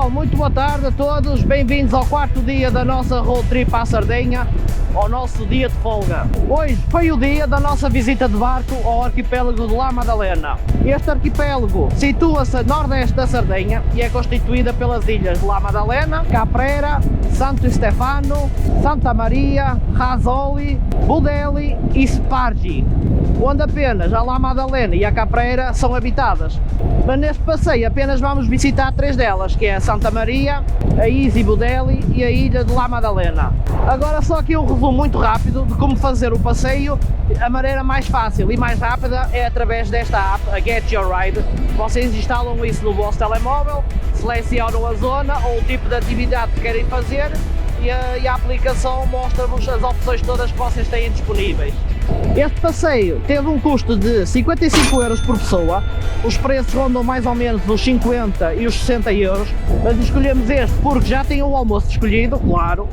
pessoal, muito boa tarde a todos, bem-vindos ao quarto dia da nossa road trip à Sardenha, ao nosso dia de folga. Hoje foi o dia da nossa visita de barco ao arquipélago de La Maddalena. Este arquipélago situa-se a nordeste da Sardenha e é constituída pelas ilhas de La Maddalena, Caprera, Santo Stefano, Santa Maria, Razzoli, Budelli e Spargi, onde apenas a La Maddalena e a Caprera são habitadas. Mas neste passeio apenas vamos visitar três delas, que é a Santa Maria, a Isi Budelli e a ilha de La Maddalena. Agora só aqui um resumo muito rápido de como fazer o passeio. A maneira mais fácil e mais rápida é através desta app, a Get Your Ride. Vocês instalam isso no vosso telemóvel, selecionam a zona ou o tipo de atividade que querem fazer e a aplicação mostra-vos as opções todas que vocês têm disponíveis. Este passeio teve um custo de 55 euros por pessoa, os preços rondam mais ou menos os 50 e os 60 euros, mas escolhemos este porque já tinha o almoço escolhido, claro,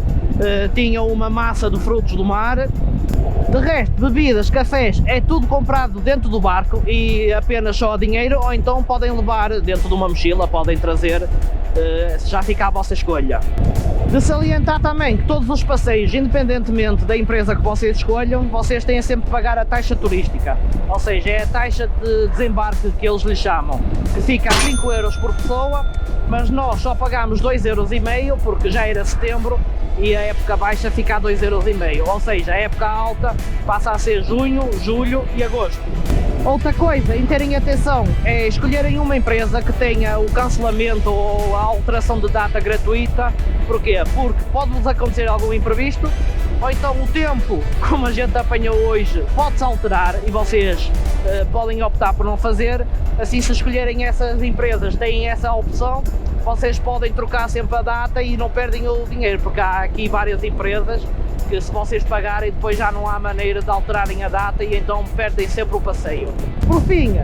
tinha uma massa de frutos do mar. De resto, bebidas, cafés, é tudo comprado dentro do barco e apenas só dinheiro, ou então podem levar dentro de uma mochila, podem trazer, já fica à vossa escolha. De salientar também que todos os passeios, independentemente da empresa que vocês escolham, vocês têm sempre de pagar a taxa turística, ou seja, é a taxa de desembarque que eles lhe chamam, que fica a 5 euros por pessoa, mas nós só pagamos 2,5 euros porque já era setembro e a época baixa fica a 2,5 euros, ou seja, a época alta passa a ser junho, julho e agosto. Outra coisa em terem atenção é escolherem uma empresa que tenha o cancelamento ou a alteração de data gratuita. Porquê? Porque pode-vos acontecer algum imprevisto, ou então o tempo, como a gente apanhou hoje, pode-se alterar e vocês podem optar por não fazer. Assim, se escolherem essas empresas, têm essa opção, vocês podem trocar sempre a data e não perdem o dinheiro, porque há aqui várias empresas que se vocês pagarem depois já não há maneira de alterarem a data e então perdem sempre o passeio. Por fim,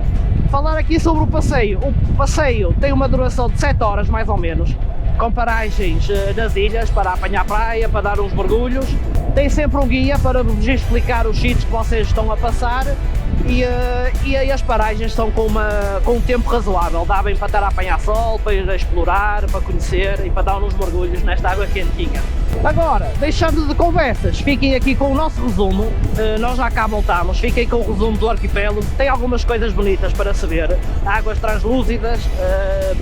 falar aqui sobre o passeio. O passeio tem uma duração de 7 horas mais ou menos, com paragens nas ilhas para apanhar praia, para dar uns mergulhos. Tem sempre um guia para vos explicar os sítios que vocês estão a passar e as paragens são com um tempo razoável, dá bem para estar a apanhar sol, para ir a explorar, para conhecer e para dar uns mergulhos nesta água quentinha. Agora, deixando de conversas, fiquem aqui com o nosso resumo, nós já cá voltamos, fiquem com o resumo do arquipélago, tem algumas coisas bonitas para se ver, águas translúcidas,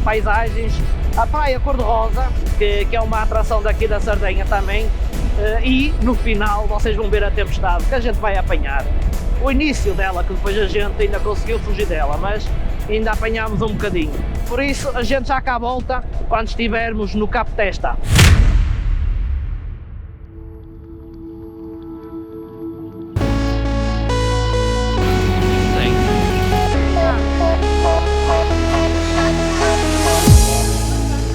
paisagens, a praia cor-de-rosa, que é uma atração daqui da Sardenha também, e no final vocês vão ver a tempestade que a gente vai apanhar. O início dela, que depois a gente ainda conseguiu fugir dela, mas ainda apanhámos um bocadinho. Por isso a gente já cá volta quando estivermos no Cap Testa.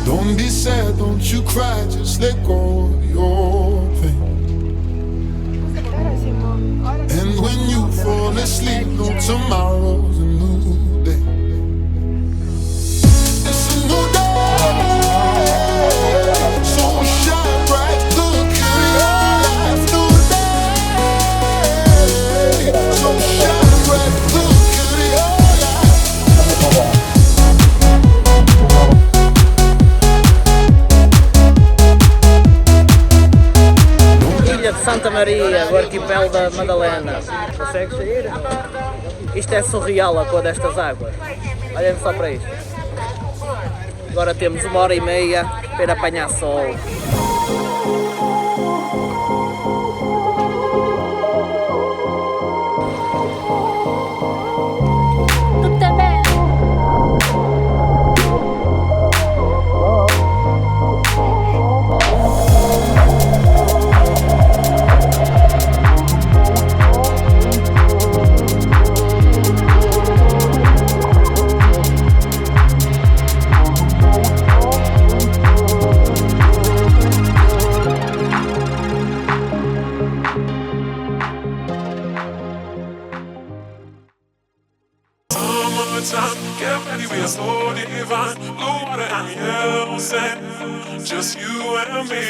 Don't be sad, don't you cry, just let go of your pain. And when you fall asleep, no tomorrow's a new day. It's a new day, so shine bright, look at your life. New day, so shine bright, look at your life. Ilha de Santa Maria, o arquipélago da Maddalena. Consegues sair? Isto é surreal a cor destas águas. Olhem só para isto. Agora temos 1h30 para ir apanhar sol. Time, get ready, we are so divine. Blue water and yellow sand, just you and me.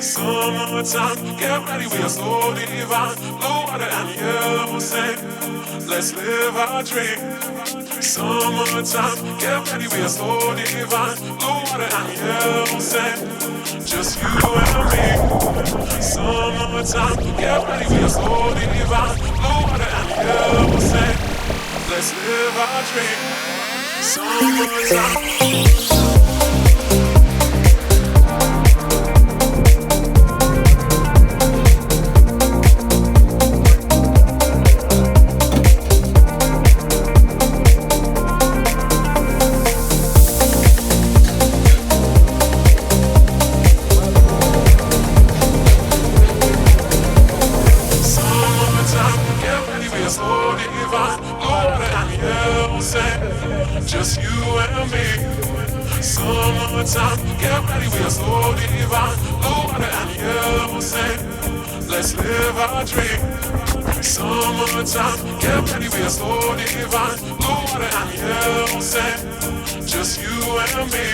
Summertime, get ready, we are so divine. Blue water and yellow sand, let's live our dream. Summertime, get ready, we are so divine. Blue water and yellow sand. Just you and me. Summertime, get ready, we are so divine. Blue water and yellow sand. Let's live our dream. Summertime. Just you and me. Summertime, get ready, we are so divine. Blue water and yellow sand. Let's live our dream. Summertime, get ready, we are so divine. Blue water and yellow sand. Just you and me.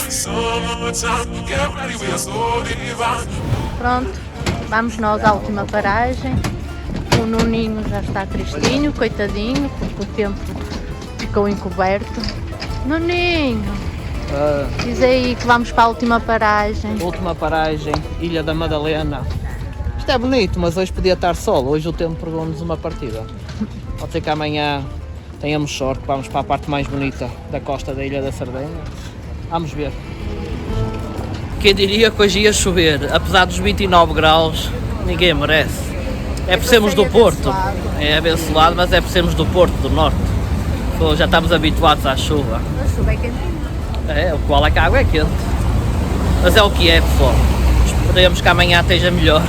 Summertime, get ready, we are so divine. Pronto, vamos nós à última paragem. O Nuninho já está tristinho, coitadinho, porque o tempo ficou encoberto. Nuninho, diz aí que vamos para a última paragem. Última paragem, Ilha da Madalena. Isto é bonito, mas hoje podia estar sol. Hoje o tempo pregou-nos uma partida. Pode ser que amanhã tenhamos sorte, vamos para a parte mais bonita da costa da Ilha da Sardenha. Vamos ver. Quem diria que hoje ia chover, apesar dos 29 graus, ninguém merece. É por sermos do Porto, é abençoado, mas é por sermos do Porto, do Norte. Já estamos habituados à chuva. A chuva é quentinha. É, o qual é que a água é quente. Mas é o que é, pessoal. Esperemos que amanhã esteja melhor.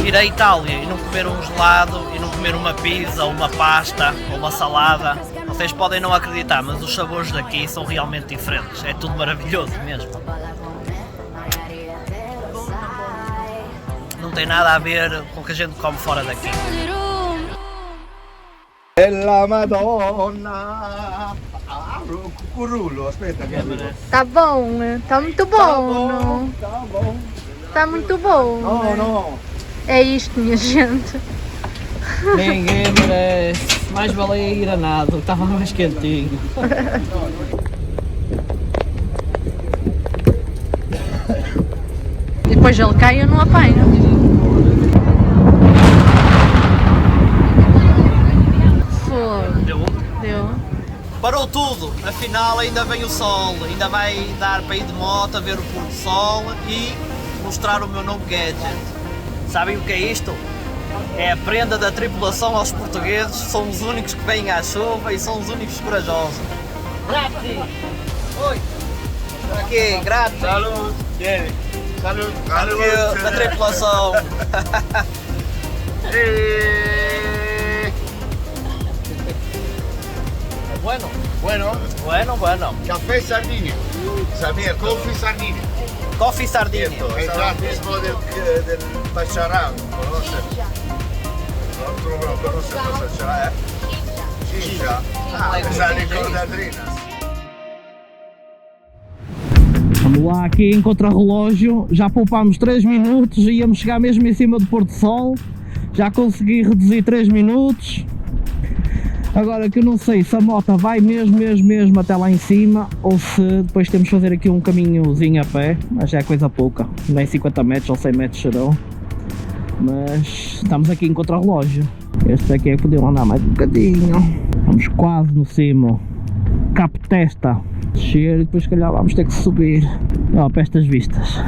Ir à Itália e não comer um gelado, e não comer uma pizza, ou uma pasta, ou uma salada. Vocês podem não acreditar, mas os sabores daqui são realmente diferentes. É tudo maravilhoso mesmo. Não tem nada a ver com o que a gente come fora daqui. Bella Madonna! Apro o cucurulo, aspetta che arrivo. Tá bom, tá muito bom. Tá bom. Tá muito bom. No. É isto, minha gente. Ninguém merece. Mais valia ir a nada, estava mais quentinho. E depois ele cai e eu não apanho. Foi. Deu. Parou tudo, afinal ainda vem o sol, ainda vai dar para ir de moto a ver o pôr do sol e mostrar o meu novo gadget. Sabem o que é isto? É a prenda da tripulação aos portugueses, são os únicos que vêm à chuva e são os únicos corajosos. Grazie! Oi! Aqui, grazie! Salud! Vieni! Salud! Aqui da tripulação! Bueno! Bueno! Caffè Sardini! Samir, coffee Sardini! Coffee Sardini! È il gratismo del Bacciarano, conosce? Non conosce il Bacciarano, Cincha? Ah, esa ricordatrinas! Vamos lá, aqui em contrarrelógio, já poupámos 3 minutos e íamos chegar mesmo em cima do pôr do sol. Já consegui reduzir 3 minutos. Agora que eu não sei se a moto vai mesmo até lá em cima ou se depois temos que fazer aqui um caminhozinho a pé, mas é coisa pouca, nem 50 metros ou 100 metros serão. Mas estamos aqui em contrarrelógio. Este aqui é que podiam andar mais um bocadinho. Vamos quase no cimo. Capo testa. Descer e depois se calhar vamos ter que subir. Ó, para estas vistas.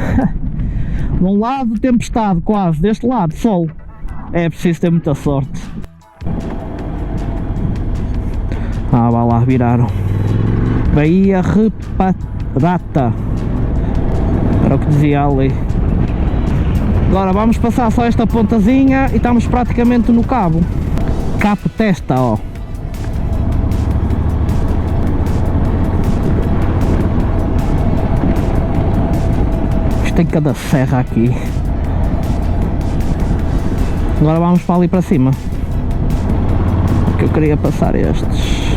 De um lado tempestade quase, deste lado sol. É preciso ter muita sorte. Ah, vá lá, viraram. Baía Reparata. Era o que dizia ali. Agora vamos passar só esta pontazinha e estamos praticamente no cabo. Capo testa, ó. Isto tem cada serra aqui. Agora vamos para ali para cima. Que eu queria passar estes.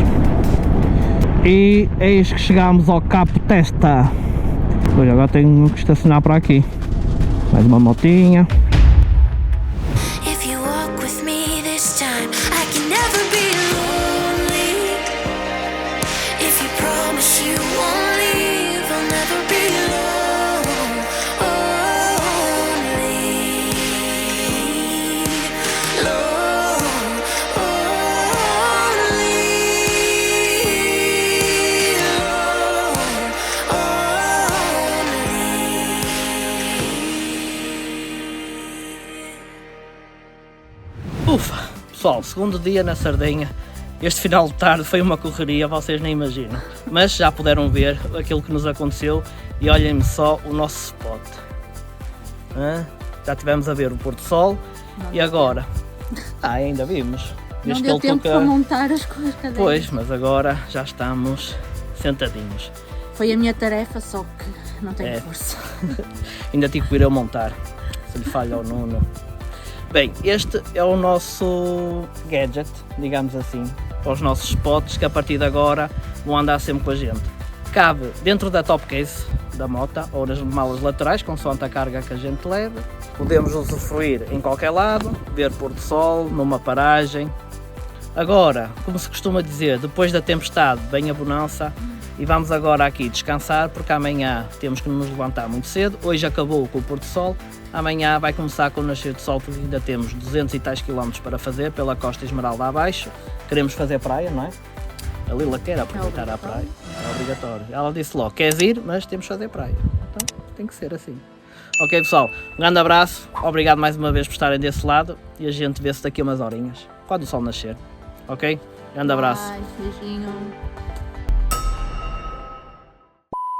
E eis que chegámos ao Capo Testa. Pois agora tenho que estacionar para aqui. Mais uma motinha. If you walk with me this time, I can never be lonely. If you promise you won't leave, I'll never be alone. Only alone. Only Ufa! Pessoal, segundo dia na Sardenha. Este final de tarde foi uma correria, vocês nem imaginam. Mas já puderam ver aquilo que nos aconteceu e olhem-me só o nosso spot. Hã? Já tivemos a ver o pôr do sol e agora? Ainda vimos. Não Viste deu ele tempo toca- para montar as cadeiras. Pois, mas agora já estamos sentadinhos. Foi a minha tarefa, só que não tenho É. força. Ainda tive que ir eu montar, se lhe falha ao Nuno. Bem, este é o nosso gadget, digamos assim, para os nossos spots que a partir de agora vão andar sempre com a gente. Cabe dentro da top case da moto ou nas malas laterais, consoante a carga que a gente leva. Podemos usufruir em qualquer lado, ver pôr do sol, numa paragem. Agora, como se costuma dizer, depois da tempestade vem a bonança e vamos agora aqui descansar porque amanhã temos que nos levantar muito cedo. Hoje acabou com o pôr do sol, amanhã vai começar com o nascer do sol porque ainda temos 200 e tais quilómetros para fazer pela Costa Esmeralda abaixo. Queremos fazer praia, não é? A Lila quer aproveitar a praia, é obrigatório. Ela disse logo, queres ir, mas temos que fazer praia. Então tem que ser assim. Ok pessoal, um grande abraço, obrigado mais uma vez por estarem desse lado e a gente vê-se daqui a umas horinhas, quando o sol nascer. Ok? Grande abraço. Ai, beijinho.